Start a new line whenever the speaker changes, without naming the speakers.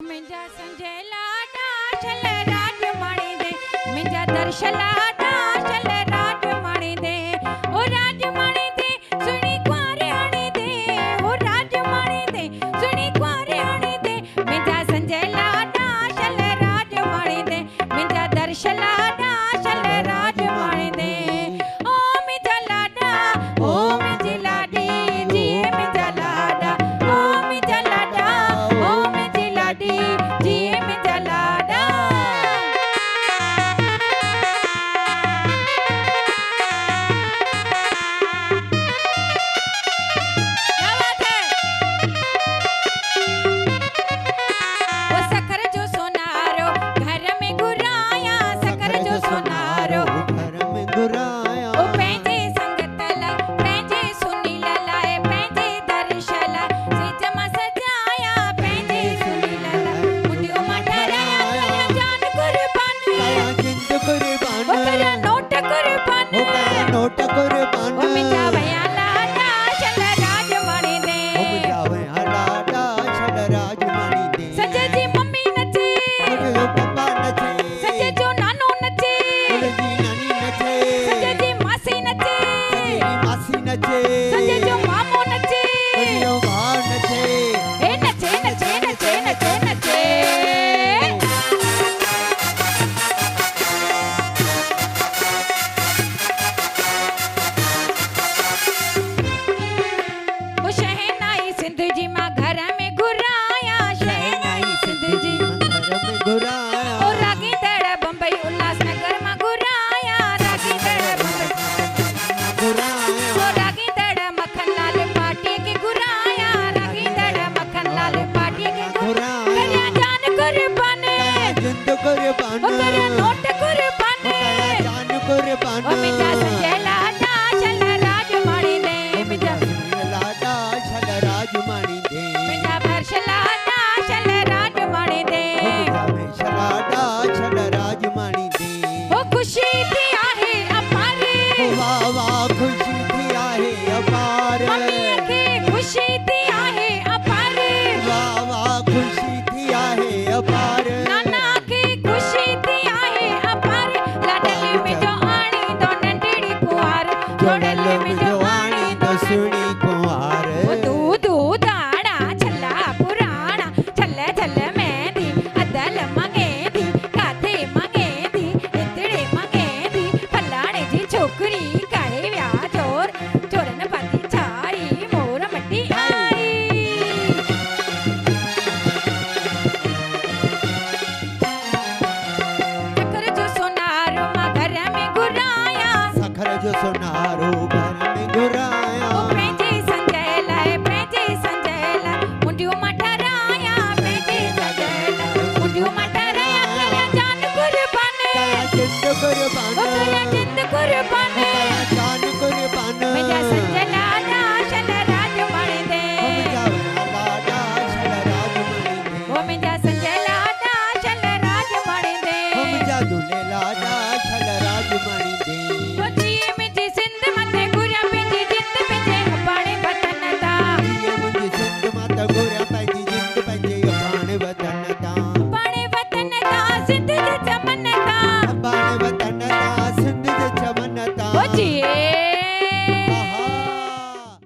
मिंजा संजय लाडा चल राज माणी दे मिंजा दर्श लाडा चल राज माणी दे ओ राज माणी दे सुनी क्वारे आणी दे ओ राज माणी दे सुनी क्वारे आणी दे मिंजा संजय लाडा चल राज माणी दे मिंजा दर्श लाडा चल राज माणी दे ओ मिंजा लाडा ओ मिंजी लाडी जी मिंजा लाडा ओ मिंजा लाडा ओ मिंजी लाडी जी मिंजा लाडा क्या बात है वो सखर जो सोनारो घर में घुराया सखर जो सोनारो
घर में घुराया
ओ पंहिंजे संगत लाइ पंहिंजे सुनील लाइ पंहिंजे दर्श लाइ सिज मां सजाया पंहिंजे सुनील लाइ मुंडियो मां ठहिराया कया जान कुर्बान
कया जिंद कुर्बान
ओ कया नोट कुर्बान
हो कया नोट कुर्बान
ओ मिंजा वया लाडा चल राज माणी दे
हो मुंहिंजा वया लाडा छल राजमाणी दे
सजे जी मम्मी नचे
मुंहिंजो पप्पा नचे
सजे जो नानो नचे
मुंहिंजी नानी नचे
सजे जी मासी नचे
मुंहिंजी मासी नचे
सजे जो मामो नचे
मुंहिंजो भाउ नचे
ए नचे नचे नचे नचे नचे वो शहनाई सिंध जी मां घर में घुराया शहनाई सिंध जी
घर में घुराया
ओ रागी दड़ बंबई उल्लासनगर मां घुराया रागी दड़ बंबई
घुराया
ओ रागी दड़ मक्खनलाल पार्टी के घुराया रागी दड़ मक्खनलाल पार्टी के
घुराया
कया जान कुर्बान
कया जिंद कुर्बान
ओ कया नोट